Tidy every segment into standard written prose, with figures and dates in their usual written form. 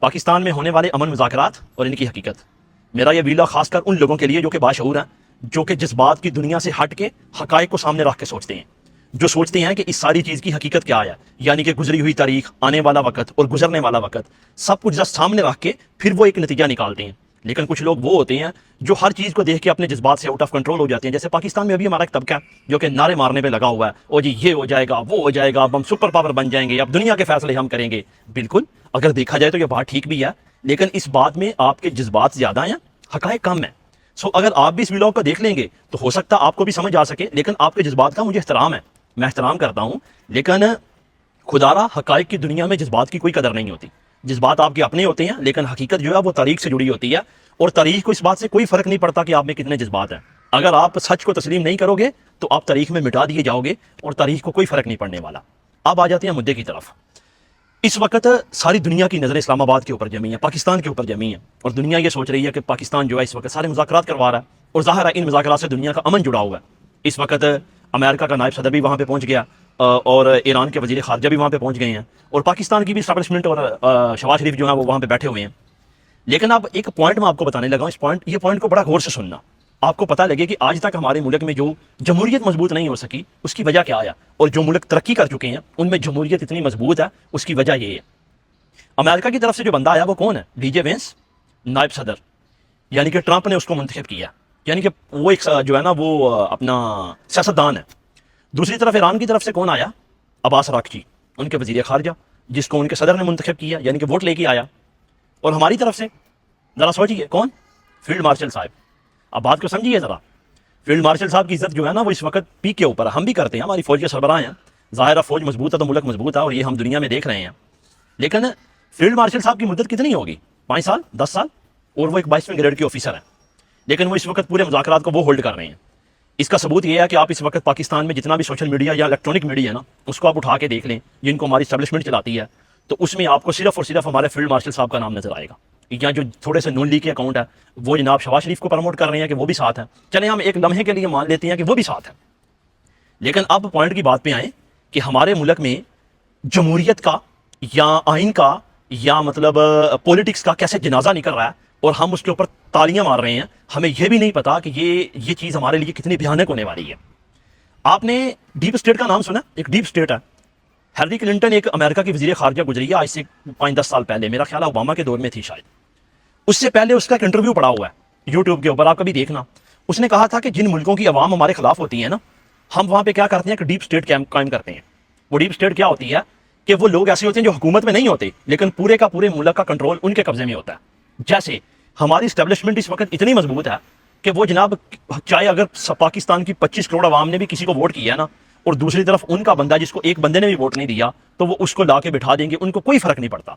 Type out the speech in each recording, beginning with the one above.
پاکستان میں ہونے والے امن مذاکرات اور ان کی حقیقت۔ میرا یہ ویڈیو خاص کر ان لوگوں کے لیے جو کہ باشعور ہیں، جو کہ جذبات کی دنیا سے ہٹ کے حقائق کو سامنے رکھ کے سوچتے ہیں، جو سوچتے ہیں کہ اس ساری چیز کی حقیقت کیا ہے، یعنی کہ گزری ہوئی تاریخ، آنے والا وقت اور گزرنے والا وقت، سب کچھ جس سامنے رکھ کے پھر وہ ایک نتیجہ نکالتے ہیں۔ لیکن کچھ لوگ وہ ہوتے ہیں جو ہر چیز کو دیکھ کے اپنے جذبات سے آؤٹ آف کنٹرول ہو جاتے ہیں۔ جیسے پاکستان میں ابھی ہمارا ایک طبقہ ہے جو کہ نعرے مارنے پہ لگا ہوا ہے، او جی یہ ہو جائے گا، وہ ہو جائے گا، اب ہم سپر پاور بن جائیں گے، اب دنیا کے فیصلے ہم کریں گے۔ بالکل، اگر دیکھا جائے تو یہ بات ٹھیک بھی ہے، لیکن اس بات میں آپ کے جذبات زیادہ ہیں، حقائق کم ہیں۔ اگر آپ بھی اس ویلاگ کو دیکھ لیں گے تو ہو سکتا ہے آپ کو بھی سمجھ آ سکے، لیکن آپ کے جذبات کا مجھے احترام ہے، میں احترام کرتا ہوں، لیکن خدا را حقائق کی دنیا میں جذبات کی کوئی قدر نہیں ہوتی۔ جذبات آپ کے اپنے ہوتے ہیں، لیکن حقیقت جو ہے وہ تاریخ سے جڑی ہوتی ہے، اور تاریخ کو اس بات سے کوئی فرق نہیں پڑتا کہ آپ میں کتنے جذبات ہیں۔ اگر آپ سچ کو تسلیم نہیں کرو گے تو آپ تاریخ میں مٹا دیے جاؤ گے، اور تاریخ کو کوئی فرق نہیں پڑنے والا۔ اب آ جاتے ہیں مدعے کی طرف۔ اس وقت ساری دنیا کی نظریں اسلام آباد کے اوپر جمی ہیں، پاکستان کے اوپر جمی ہیں، اور دنیا یہ سوچ رہی ہے کہ پاکستان جو ہے اس وقت سارے مذاکرات کروا رہا ہے، اور ظاہر ہے ان مذاکرات سے دنیا کا امن جڑا ہوا ہے۔ اس وقت امریکہ کا نائب صدر بھی وہاں پہ پہنچ گیا، اور ایران کے وزیر خارجہ بھی وہاں پہ پہنچ گئے ہیں، اور پاکستان کی بھی اسٹیبلشمنٹ اور شہباز شریف جو ہے وہ وہاں پہ بیٹھے ہوئے ہیں۔ لیکن اب ایک پوائنٹ میں آپ کو بتانے لگا ہوں، یہ پوائنٹ کو بڑا غور سے سننا، آپ کو پتہ لگے کہ آج تک ہمارے ملک میں جو جمہوریت مضبوط نہیں ہو سکی اس کی وجہ کیا ہے، اور جو ملک ترقی کر چکے ہیں ان میں جمہوریت اتنی مضبوط ہے، اس کی وجہ یہ ہے۔ امریکہ کی طرف سے جو بندہ آیا وہ کون ہے؟ ڈی جے وینس، نائب صدر، یعنی کہ ٹرمپ نے اس کو منتخب کیا، یعنی کہ وہ ایک جو ہے نا وہ اپنا سیاستدان ہے۔ دوسری طرف ایران کی طرف سے کون آیا؟ عباس راکچی، ان کے وزیر خارجہ، جس کو ان کے صدر نے منتخب کیا، یعنی کہ ووٹ لے کے آیا۔ اور ہماری طرف سے ذرا سوچیے کون؟ فیلڈ مارشل صاحب۔ اب بات کو سمجھیے ذرا، فیلڈ مارشل صاحب کی عزت جو ہے نا وہ اس وقت پیک کے اوپر ہے، ہم بھی کرتے ہیں، ہماری فوج کے سربراہ ہیں، ظاہر ہے فوج مضبوط ہے تو ملک مضبوط ہے، اور یہ ہم دنیا میں دیکھ رہے ہیں۔ لیکن فیلڈ مارشل صاحب کی مدت کتنی ہوگی؟ 5 سال، 10 سال، اور وہ ایک 22ویں گریڈ کے آفیسر ہیں، لیکن وہ اس وقت پورے مذاکرات کو وہ ہولڈ کر رہے ہیں۔ اس کا ثبوت یہ ہے کہ آپ اس وقت پاکستان میں جتنا بھی سوشل میڈیا یا الیکٹرانک میڈیا ہے نا، اس کو آپ اٹھا کے دیکھ لیں، جن کو ہماری اسٹیبلشمنٹ چلاتی ہے، تو اس میں آپ کو صرف اور صرف ہمارے فیلڈ مارشل صاحب کا نام نظر آئے گا۔ یا جو تھوڑے سے نون لیگ کے اکاؤنٹ ہے وہ جناب شہباز شریف کو پروموٹ کر رہے ہیں کہ وہ بھی ساتھ ہیں، چلیں ہم ایک لمحے کے لیے مان لیتے ہیں کہ وہ بھی ساتھ ہیں۔ لیکن اب پوائنٹ کی بات پہ آئیں کہ ہمارے ملک میں جمہوریت کا یا آئین کا یا مطلب پولیٹکس کا کیسے جنازہ نکل رہا ہے، اور ہم اس کے اوپر تالیاں مار رہے ہیں، ہمیں یہ بھی نہیں پتا کہ یہ چیز ہمارے لیے کتنی بھیانک ہونے والی ہے۔ آپ نے ڈیپ اسٹیٹ کا نام سنا؟ ایک ڈیپ اسٹیٹ ہے، ہیلری کلنٹن ایک امریکہ کی وزیر خارجہ گزری ہے آج سے 5-10 سال پہلے، میرا خیال ہے اوباما کے دور میں تھی شاید۔ اس سے پہلے اس کا ایک انٹرویو پڑا ہوا ہے یوٹیوب کے اوپر، آپ کبھی دیکھنا۔ اس نے کہا تھا کہ جن ملکوں کی عوام ہمارے خلاف ہوتی ہے نا، ہم وہاں پہ کیا کرتے ہیں کہ ڈیپ اسٹیٹ قائم کرتے ہیں۔ وہ ڈیپ اسٹیٹ کیا ہوتی ہے کہ وہ لوگ ایسے ہوتے ہیں جو حکومت میں نہیں ہوتے، لیکن پورے کا پورے ملک کا کنٹرول ان کے قبضے میں ہوتا ہے۔ جیسے ہماری اسٹیبلشمنٹ اس وقت اتنی مضبوط ہے کہ وہ جناب چاہے اگر پاکستان کی 25 کروڑ عوام نے بھی کسی کو ووٹ کیا ہے نا، اور دوسری طرف ان کا بندہ جس کو ایک بندے نے بھی ووٹ نہیں دیا، تو وہ اس کو لا کے بٹھا دیں گے، ان کو کوئی فرق نہیں پڑتا۔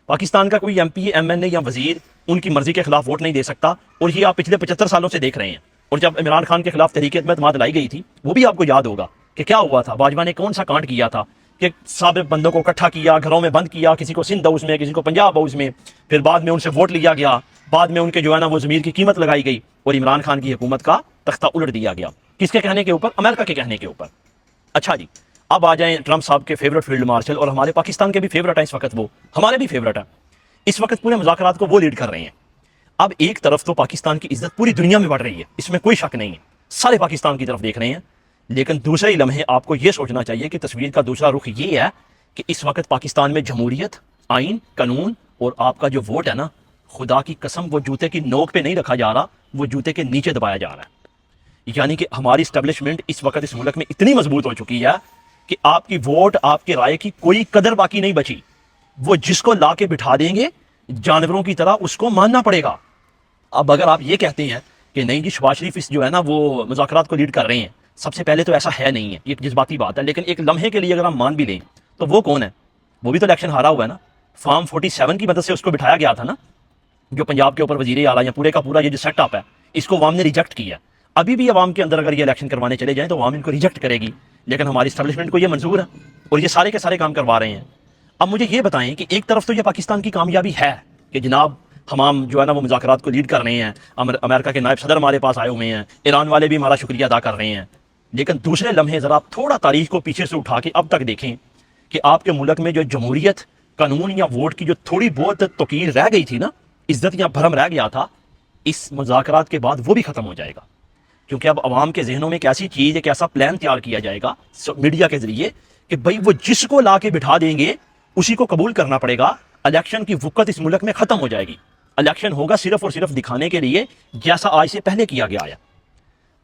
پاکستان کا کوئی ایم پی، ایم این اے یا وزیر ان کی مرضی کے خلاف ووٹ نہیں دے سکتا، اور یہ آپ پچھلے 75 سالوں سے دیکھ رہے ہیں۔ اور جب عمران خان کے خلاف تحریک اعتماد لائی گئی تھی، وہ بھی آپ کو یاد ہوگا کہ کیا ہوا تھا، باجوہ نے کون سا کانڈ کیا تھا کہ سابق بندوں کو اکٹھا کیا، گھروں میں بند کیا، کسی کو سندھ ہاؤس میں، کسی کو پنجاب ہاؤس میں، پھر بعد میں ان سے ووٹ لیا گیا، بعد میں ان کے جو ہے نا وہ ضمیر کی قیمت لگائی گئی، اور عمران خان کی حکومت کا تختہ الٹ دیا گیا۔ کس کے کہنے کے اوپر؟ امریکہ کے کہنے کے اوپر۔ اچھا جی، اب آ جائیں ٹرمپ صاحب کے فیورٹ فیلڈ مارشل، اور ہمارے پاکستان کے بھی فیورٹ ہیں اس وقت، وہ ہمارے بھی فیورٹ ہیں اس وقت، پورے مذاکرات کو وہ لیڈ کر رہے ہیں۔ اب ایک طرف تو پاکستان کی عزت پوری دنیا میں بڑھ رہی ہے، اس میں کوئی شک نہیں ہے، سارے پاکستان کی طرف دیکھ رہے ہیں، لیکن دوسرے لمحے آپ کو یہ سوچنا چاہیے کہ تصویر کا دوسرا رخ یہ ہے کہ اس وقت پاکستان میں جمہوریت، آئین، قانون اور آپ کا جو ووٹ ہے نا، خدا کی قسم وہ جوتے کی نوک پہ نہیں رکھا جا رہا، وہ جوتے کے نیچے دبایا جا رہا ہے۔ یعنی کہ ہماری اسٹیبلشمنٹ اس وقت اس ملک میں اتنی مضبوط ہو چکی ہے کہ آپ کی ووٹ، آپ کے رائے کی کوئی قدر باقی نہیں بچی، وہ جس کو لا کے بٹھا دیں گے جانوروں کی طرح اس کو ماننا پڑے گا۔ اب اگر آپ یہ کہتے ہیں کہ نہیں جی شہباز شریف اس جو ہے نا وہ مذاکرات کو لیڈ کر رہے ہیں، سب سے پہلے تو ایسا ہے نہیں ہے، یہ ایک جذباتی بات ہے، لیکن ایک لمحے کے لیے اگر ہم مان بھی لیں تو وہ کون ہے؟ وہ بھی تو الیکشن ہارا ہوا ہے نا، فارم 47 کی مدد سے اس کو بٹھایا گیا تھا نا، جو پنجاب کے اوپر وزیر اعلیٰ یا پورے کا پورا یہ جو سیٹ اپ ہے، اس کو عوام نے ریجیکٹ کیا۔ ابھی بھی عوام کے اندر اگر یہ الیکشن کروانے چلے جائیں تو عوام ان کو ریجیکٹ کرے گی، لیکن ہماری اسٹیبلشمنٹ کو یہ منظور ہے، اور یہ سارے کے سارے کام کروا رہے ہیں۔ اب مجھے یہ بتائیں کہ ایک طرف تو یہ پاکستان کی کامیابی ہے کہ جناب ہم جو ہے نا وہ مذاکرات کو لیڈ کر رہے ہیں، امریکہ کے نائب صدر ہمارے پاس آئے ہوئے ہیں، ایران والے بھی ہمارا شکریہ ادا کر رہے ہیں، لیکن دوسرے لمحے ذرا آپ تھوڑا تاریخ کو پیچھے سے اٹھا کے اب تک دیکھیں کہ آپ کے ملک میں جو جمہوریت، قانون یا ووٹ کی جو تھوڑی بہت توقیر رہ گئی تھی نا، عزت یا بھرم رہ گیا تھا، اس مذاکرات کے بعد وہ بھی ختم ہو جائے گا، کیونکہ اب عوام کے ذہنوں میں ایک ایسی چیز، ایک ایسا پلان تیار کیا جائے گا میڈیا کے ذریعے کہ بھائی وہ جس کو لا کے بٹھا دیں گے اسی کو قبول کرنا پڑے گا۔ الیکشن کی وقت اس ملک میں ختم ہو جائے گی، الیکشن ہوگا صرف اور صرف دکھانے کے لیے، جیسا آج سے پہلے کیا گیا ہے۔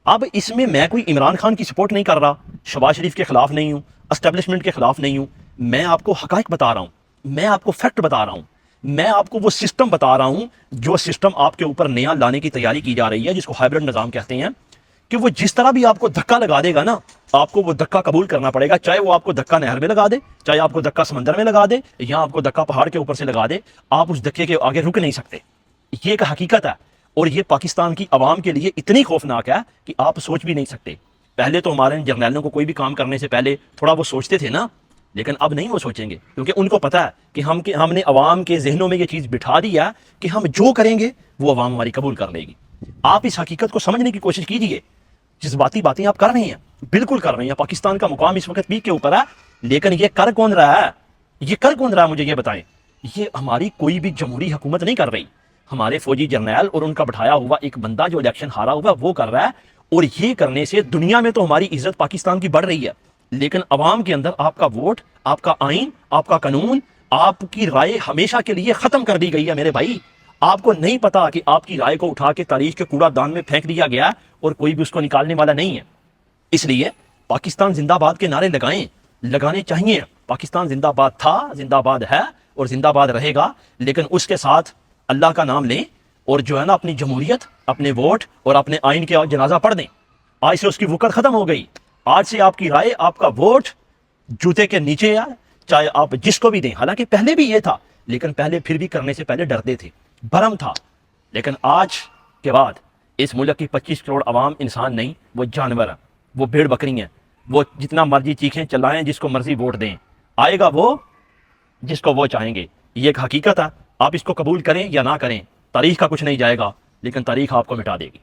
اب اس میں کوئی عمران خان کی سپورٹ نہیں کر رہا، شہباز شریف کے خلاف نہیں ہوں، اسٹیبلشمنٹ کے خلاف نہیں ہوں، میں آپ کو حقائق بتا رہا ہوں، میں آپ کو فیکٹ بتا رہا ہوں، میں آپ کو وہ سسٹم بتا رہا ہوں جو سسٹم آپ کے اوپر نیا لانے کی تیاری کی جا رہی ہے، جس کو ہائبرڈ نظام کہتے ہیں، کہ وہ جس طرح بھی آپ کو دھکا لگا دے گا نا، آپ کو وہ دھکا قبول کرنا پڑے گا، چاہے وہ آپ کو دھکا نہر میں لگا دے، چاہے آپ کو دھکا سمندر میں لگا دے، یا آپ کو دھکا پہاڑ کے اوپر سے لگا دے، آپ اس دھکے کے آگے رک نہیں سکتے۔ یہ ایک حقیقت ہے، اور یہ پاکستان کی عوام کے لیے اتنی خوفناک ہے کہ آپ سوچ بھی نہیں سکتے۔ پہلے تو ہمارے جرنیلوں کو کوئی بھی کام کرنے سے پہلے تھوڑا وہ سوچتے تھے نا، لیکن اب نہیں وہ سوچیں گے، کیونکہ ان کو پتہ ہے کہ ہم نے عوام کے ذہنوں میں یہ چیز بٹھا دی ہے کہ ہم جو کریں گے وہ عوام ہماری قبول کر لے گی۔ آپ اس حقیقت کو سمجھنے کی کوشش کیجئے۔ جذباتی باتیں آپ کر رہے ہیں، بالکل کر رہے ہیں، پاکستان کا مقام اس وقت پیک کے اوپر ہے، لیکن یہ کر کون رہا ہے؟ یہ کر کون رہا ہے؟ مجھے یہ بتائیں۔ یہ ہماری کوئی بھی جمہوری حکومت نہیں کر رہی، ہمارے فوجی جرنیل اور ان کا بٹھایا ہوا ایک بندہ جو الیکشن ہارا ہوا وہ کر رہا ہے، اور یہ کرنے سے دنیا میں تو ہماری عزت پاکستان کی بڑھ رہی ہے، لیکن عوام کے اندر آپ کا ووٹ، آپ کا آئین، آپ کا قانون، آپ کی رائے ہمیشہ کے لیے ختم کر دی گئی ہے میرے بھائی۔ آپ کو نہیں پتا کہ آپ کی رائے کو اٹھا کے تاریخ کے کوڑا دان میں پھینک دیا گیا اور کوئی بھی اس کو نکالنے والا نہیں ہے۔ اس لیے پاکستان زندہ باد کے نعرے لگانے چاہیے۔ پاکستان زندہ باد تھا، زندہ باد ہے اور زندہ باد رہے گا، لیکن اس کے ساتھ اللہ کا نام لیں اور جو ہے نا اپنی جمہوریت، اپنے ووٹ اور اپنے آئین کے جنازہ پڑھ دیں۔ آج سے اس کی وقت ختم ہو گئی۔ آج سے آپ کی رائے، آپ کا ووٹ جوتے کے نیچے ہے، چاہے آپ جس کو بھی دیں۔ حالانکہ پہلے بھی یہ تھا، لیکن پہلے پھر بھی کرنے سے پہلے ڈرتے تھے، بھرم تھا، لیکن آج کے بعد اس ملک کی 25 کروڑ عوام انسان نہیں، وہ جانور ہیں، وہ بھیڑ بکری ہیں، وہ جتنا مرضی چیخیں چلائیں، جس کو مرضی ووٹ دیں، آئے گا وہ جس کو وہ چاہیں گے۔ یہ ایک حقیقت ہے، آپ اس کو قبول کریں یا نہ کریں، تاریخ کا کچھ نہیں جائے گا، لیکن تاریخ آپ کو مٹا دے گی۔